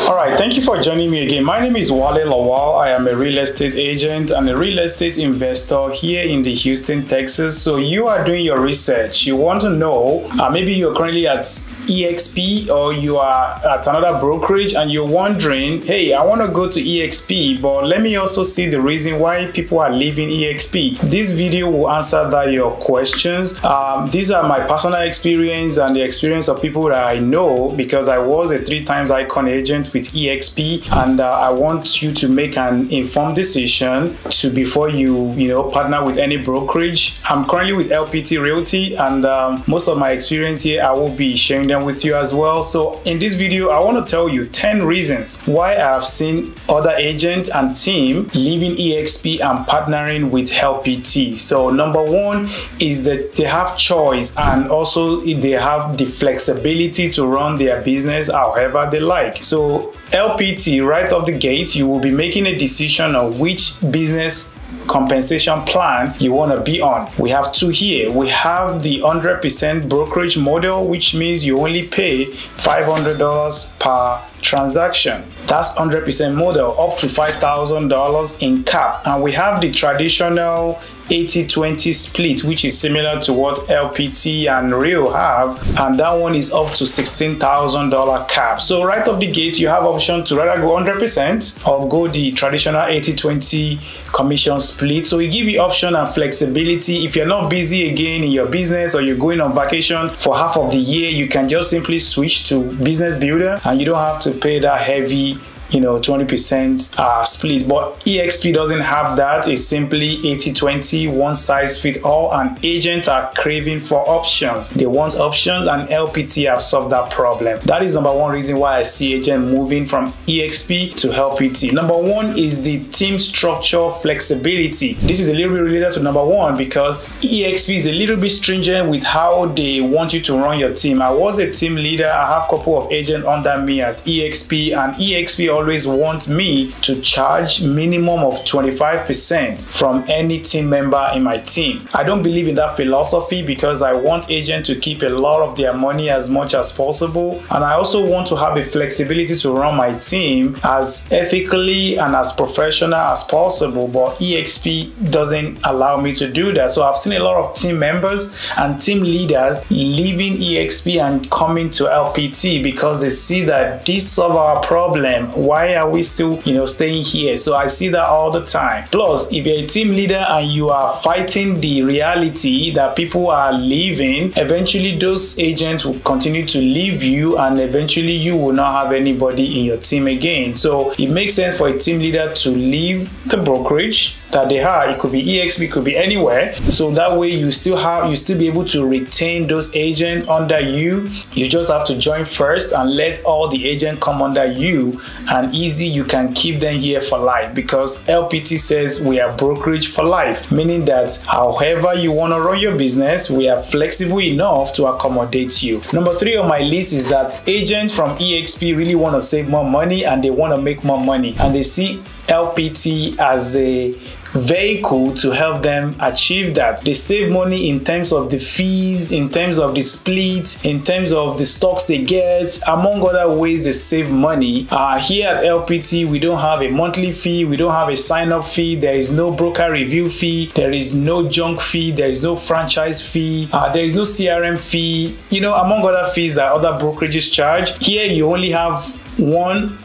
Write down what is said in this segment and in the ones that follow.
All right, thank you for joining me again. My name is Wale Lawal. I am a real estate agent and a real estate investor here in the Houston, Texas. So you are doing your research. You want to know, maybe you're currently at EXP or you are at another brokerage and you're wondering, hey, I want to go to EXP, but let me also see the reason why people are leaving EXP. This video will answer your questions. These are my personal experience and the experience of people that I know, because I was a 3-time icon agent with EXP, and I want you to make an informed decision before you partner with any brokerage. I'm currently with LPT Realty, and most of my experience here I will be sharing them with you as well. So in this video, I want to tell you 10 reasons why I have seen other agents and team leaving EXP and partnering with LPT. So number one is that they have choice, and also they have the flexibility to run their business however they like. So LPT, right off the gate, you will be making a decision on which business compensation plan you want to be on. We have two here. We have the 100% brokerage model, which means you only pay $500 per transaction. That's 100% model, up to $5,000 in cap. And we have the traditional 80-20 split, which is similar to what LPT and Real have, and that one is up to $16,000 cap. So right off the gate, you have option to rather go 100% or go the traditional 80-20 commission split. So it gives you option and flexibility. If you're not busy again in your business or you're going on vacation for half of the year, you can just simply switch to Business Builder and you don't have to pay that heavy 20% split. But EXP doesn't have that. It's simply 80-20, one size fits all, and agents are craving for options. They want options, and LPT have solved that problem. That is number one reason why I see agents moving from EXP to LPT. Number one is the team structure flexibility. This is a little bit related to number one because EXP is a little bit stringent with how they want you to run your team. I was a team leader. I have a couple of agents under me at EXP, and EXP always want me to charge minimum of 25% from any team member in my team. I don't believe in that philosophy because I want agents to keep a lot of their money as much as possible, and I also want to have a flexibility to run my team as ethically and as professional as possible, but EXP doesn't allow me to do that. So I've seen a lot of team members and team leaders leaving EXP and coming to LPT because they see that this solves our problem. Why are we still staying here? So I see that all the time. Plus, if you're a team leader and you are fighting the reality that people are leaving, eventually those agents will continue to leave you, and eventually you will not have anybody in your team again. So it makes sense for a team leader to leave the brokerage that they are. It could be EXP, it could be anywhere. So that way you still be able to retain those agents under you. You just have to join first and let all the agents come under you, and easy, you can keep them here for life, because LPT says we are brokerage for life, meaning that however you want to run your business, we are flexible enough to accommodate you. Number 3 on my list is that agents from EXP really want to save more money and they want to make more money, and they see LPT as a vehicle to help them achieve that. They save money in terms of the fees, in terms of the split, in terms of the stocks they get, among other ways they save money. Here at LPT, we don't have a monthly fee, we don't have a sign-up fee, there is no broker review fee, there is no junk fee, there is no franchise fee, there is no CRM fee, among other fees that other brokerages charge. Here you only have one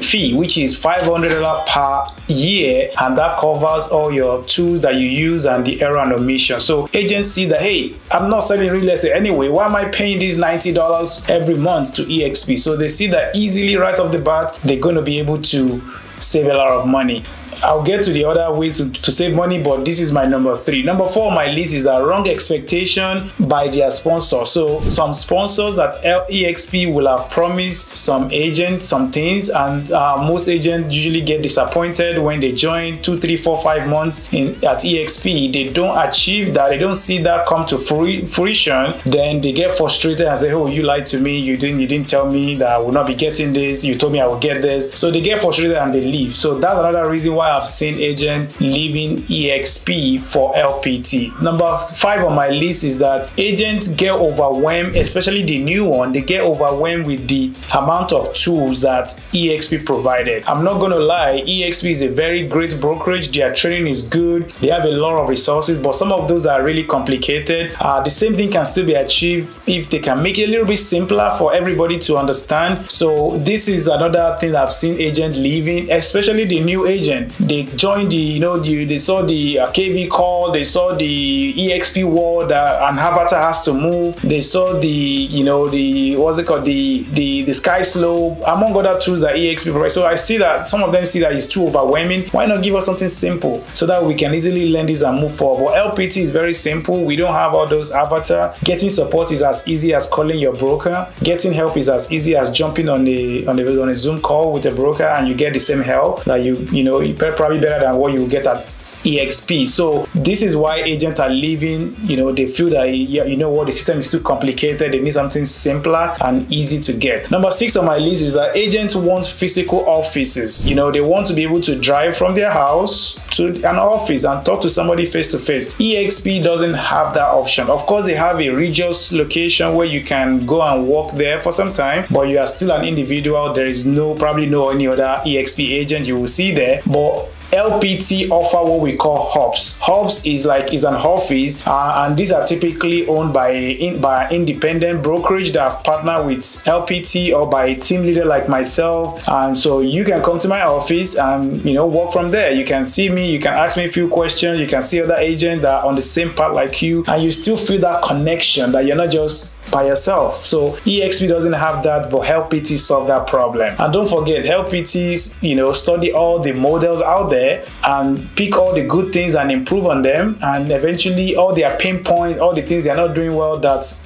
fee, which is $500 per year, and that covers all your tools that you use and the error and omission. So agents see that, hey, I'm not selling real estate anyway, why am I paying these $90 every month to EXP? So they see that easily right off the bat they're going to be able to save a lot of money. I'll get to the other ways to save money, but this is my number 3. Number 4 on my list is a wrong expectation by their sponsor. So some sponsors at EXP will have promised some agents some things, and most agents usually get disappointed when they join 2, 3, 4, 5 months at EXP. They don't achieve that, they don't see that come to fruition. Then they get frustrated and say, oh, you lied to me, you didn't tell me that I will not be getting this, you told me I will get this. So they get frustrated and they leave. So that's another reason why why I've seen agents leaving EXP for LPT. Number 5 on my list is that agents get overwhelmed, especially the new one. They get overwhelmed with the amount of tools that EXP provided. I'm not going to lie, EXP is a very great brokerage. Their training is good. They have a lot of resources, but some of those are really complicated. The same thing can still be achieved if they can make it a little bit simpler for everybody to understand. So this is another thing I've seen agents leaving, especially the new agent. They joined they saw the KV call, they saw the EXP wall that an avatar has to move, they saw the what's it called, the sky slope, among other tools that EXP provides. So I see that some of them see that it's too overwhelming. Why not give us something simple so that we can easily learn this and move forward? But LPT is very simple. We don't have all those avatar. Getting support is as easy as calling your broker. Getting help is as easy as jumping on a Zoom call with a broker, and you get the same help that probably better than what you get at EXP. So this is why agents are leaving. They feel that the system is too complicated. They need something simpler and easy to get. Number 6 on my list is that agents want physical offices. They want to be able to drive from their house to an office and talk to somebody face to face. EXP doesn't have that option. Of course, they have a Regus location where you can go and work there for some time, but you are still an individual. There is probably no any other EXP agent you will see there. But LPT offer what we call hubs. Hubs is an office, and these are typically owned by an independent brokerage that have partnered with LPT or by a team leader like myself. And so you can come to my office and work from there. You can see me, you can ask me a few questions, you can see other agents that are on the same path like you, and you still feel that connection that you're not just by yourself. So EXP doesn't have that, but LPT solve that problem. And don't forget, LPTs study all the models out there and pick all the good things and improve on them, and eventually all their pain points, all the things they're not doing well that's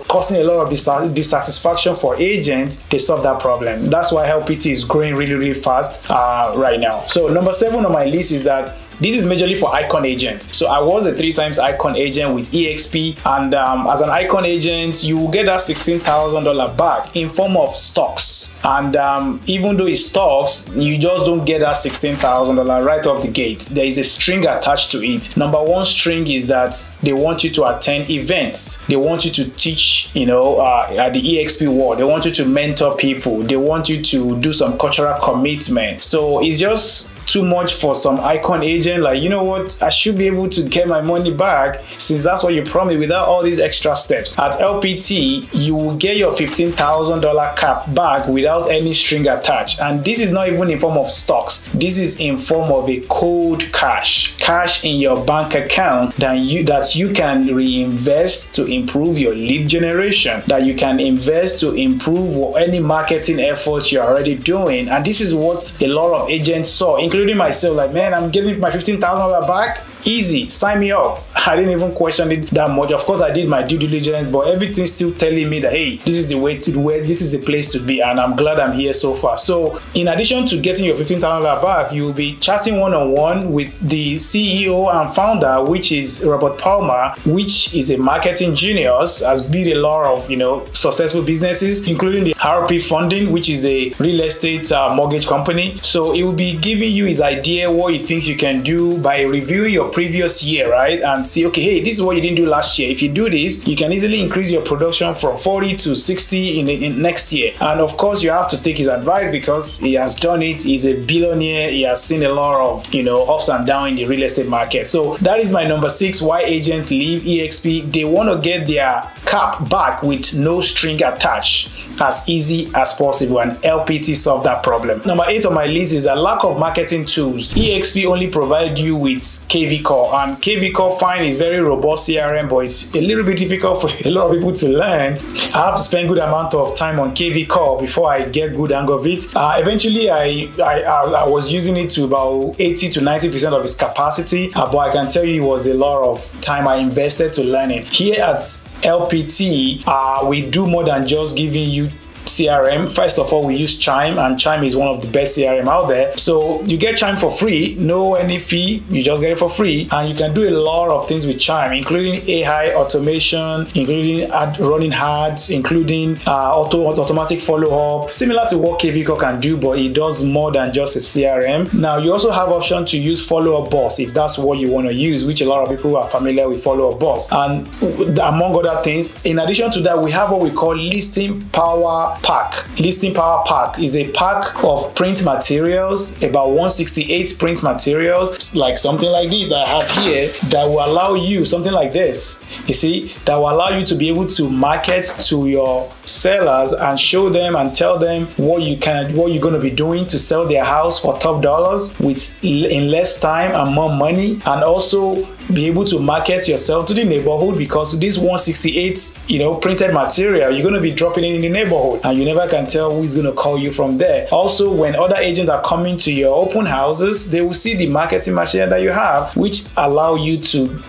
causing a lot of dissatisfaction for agents, they solve that problem. That's why LPT is growing really, really fast right now. So number 7 on my list is that this is majorly for Icon agents. So I was a 3 times Icon agent with EXP, and as an Icon agent, you will get that $16,000 back in form of stocks. And even though it's stocks, you just don't get that $16,000 right off the gate. There is a string attached to it. Number 1 string is that they want you to attend events. They want you to teach, at the EXP world. They want you to mentor people. They want you to do some cultural commitment. So it's just too much for some Icon agent. Like, you know what, I should be able to get my money back since that's what you promised without all these extra steps. At LPT, you will get your $15,000 cap back without any string attached. And this is not even in form of stocks. This is in form of a cold cash in your bank account that you can reinvest to improve your lead generation, that you can invest to improve any marketing efforts you're already doing. And this is what a lot of agents saw, including myself. Like, man, I'm getting my $15,000 back. Easy, sign me up. I didn't even question it that much. Of course, I did my due diligence, but everything's still telling me that, hey, this is the way to do it, this is the place to be, and I'm glad I'm here so far. So in addition to getting your $15,000 back, you'll be chatting one-on-one with the CEO and founder, which is Robert Palmer, which is a marketing genius, has built a lot of successful businesses, including the RP Funding, which is a real estate mortgage company. So it will be giving you his idea, what he thinks you can do by reviewing your previous year, right? And see, okay, hey, this is what you didn't do last year. If you do this, you can easily increase your production from 40 to 60 in next year. And of course, you have to take his advice because he has done it. He's a billionaire. He has seen a lot of, ups and downs in the real estate market. So that is my number 6, why agents leave EXP. They want to get their cap back with no string attached as easy as possible, and LPT solved that problem. Number 8 on my list is the lack of marketing tools. EXP only provide you with KV Call, and KV Call fine is very robust CRM, but it's a little bit difficult for a lot of people to learn. I have to spend good amount of time on KV Call before I get good hang of it. Eventually, I was using it to about 80 to 90% of its capacity, but I can tell you it was a lot of time I invested to learn it. Here at LPT, we do more than just giving you CRM. First of all, we use Chime, and Chime is one of the best CRM out there. So you get Chime for free, no any fee, you just get it for free, and you can do a lot of things with Chime, including AI automation, including running ads, including automatic follow-up, similar to what KVCO can do, but it does more than just a CRM. Now, you also have option to use follow-up boss if that's what you want to use, which a lot of people are familiar with follow-up boss. And among other things, in addition to that, we have what we call Listing Power Pack. Listing Power Pack is a pack of print materials, about 168 print materials, like something like this that I have here, that will allow you, something like this, you see, that will allow you to be able to market to your sellers and show them and tell them what you're going to be doing to sell their house for top dollars in less time and more money, and also be able to market yourself to the neighborhood, because this 168 printed material, you're going to be dropping it in the neighborhood and you never can tell who is going to call you from there. Also, when other agents are coming to your open houses, they will see the marketing material that you have, which allow you to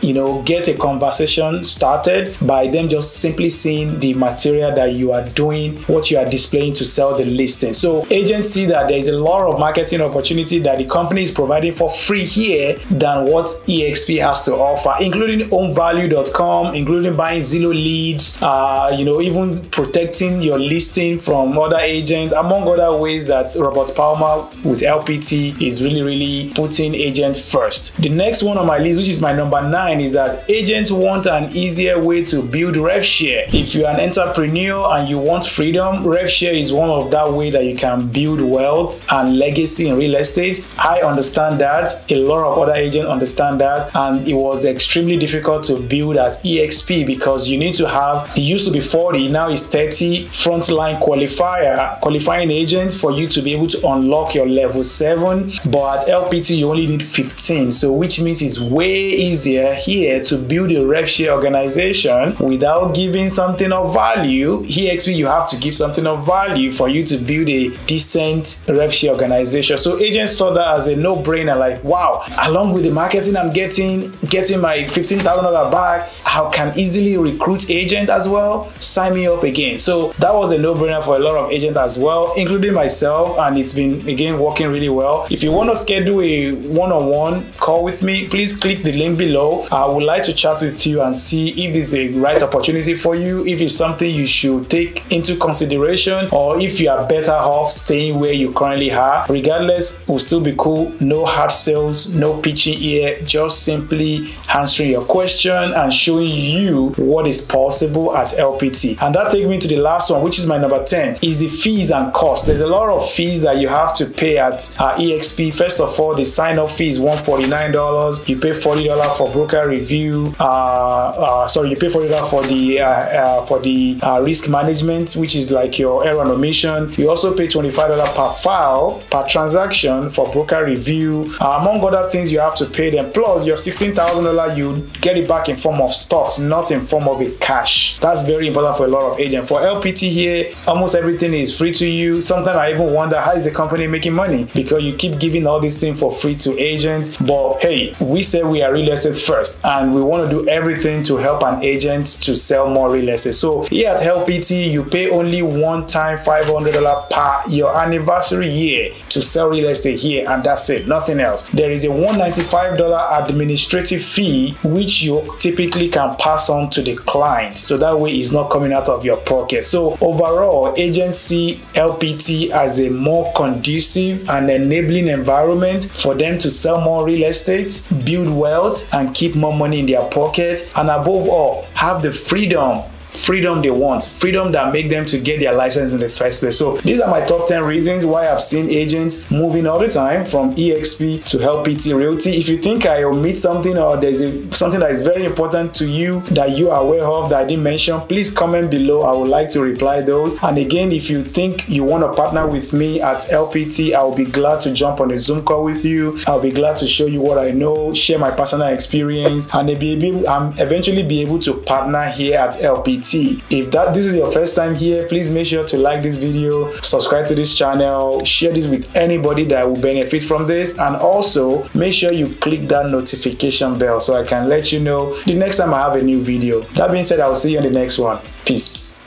get a conversation started by them just simply seeing the material that you are doing, what you are displaying to sell the listing. So agents see that there is a lot of marketing opportunity that the company is providing for free here than what EXP has to offer, including homevalue.com, including buying Zillow leads, even protecting your listing from other agents, among other ways that Robert Palmer with LPT is really putting agents first. The next one on my list, which is my number 9, is that agents want an easier way to build Rev Share. If you're an entrepreneur and you want freedom, Rev Share is one of that way that you can build wealth and legacy in real estate. I understand that, a lot of other agents understand that, and it was extremely difficult to build at EXP because you need to have, it used to be 40, now it's 30 frontline qualifying agents for you to be able to unlock your level 7, but at LPT you only need 15, so which means it's way easier here to build a Rev Share organization without giving something of value. EXP, you have to give something of value for you to build a decent Rev Share organization. So agents saw that as a no-brainer, like, wow, along with the marketing I'm getting my $15,000 back, I can easily recruit agent as well. Sign me up again. So that was a no-brainer for a lot of agents as well, including myself, and it's been again working really well. If you want to schedule a one-on-one call with me, please click the link below. I would like to chat with you and see if this is a right opportunity for you, if it's something you should take into consideration, or if you are better off staying where you currently are. Regardless, it will still be cool. No hard sales, no pitching here, just simply answering your question and showing you what is possible at LPT. And that takes me to the last one, which is my number 10, is the fees and costs. There's a lot of fees that you have to pay at EXP. First of all, the sign-up fee is $149. You pay $40 for broker review. You pay $40 for the risk management, which is like your error and omission. You also pay $25 per file per transaction for broker review. Among other things, you have to pay them. Plus, your $16,000, you get it back in form of stocks, not in form of a cash. That's very important for a lot of agents. For LPT here, almost everything is free to you. Sometimes I even wonder, how is the company making money? Because you keep giving all these things for free to agents. But hey, we say we are real estate first, and we want to do everything to help an agent to sell more real estate. So here at LPT, you pay only one-time $500 per your anniversary year to sell real estate here, and that's it, nothing else. There is a $195 administrative fee, which you typically can pass on to the client, so that way it's not coming out of your pocket. So overall, agents see LPT as a more conducive and enabling environment for them to sell more real estate, build wealth, and keep more money in their pocket, and above all, have the freedom they want, freedom that make them to get their license in the first place. So these are my top 10 reasons why I've seen agents moving all the time from EXP to LPT Realty. If you think I omit something, or there's something that is very important to you that you are aware of that I didn't mention, please comment below. I would like to reply those. And again, if you think you want to partner with me at LPT, I will be glad to jump on a Zoom call with you. I'll be glad to show you what I know, share my personal experience, and eventually be able to partner here at LPT. If this is your first time here, please make sure to like this video, subscribe to this channel, share this with anybody that will benefit from this, and also make sure you click that notification bell so I can let you know the next time I have a new video. That being said, I will see you in the next one. Peace.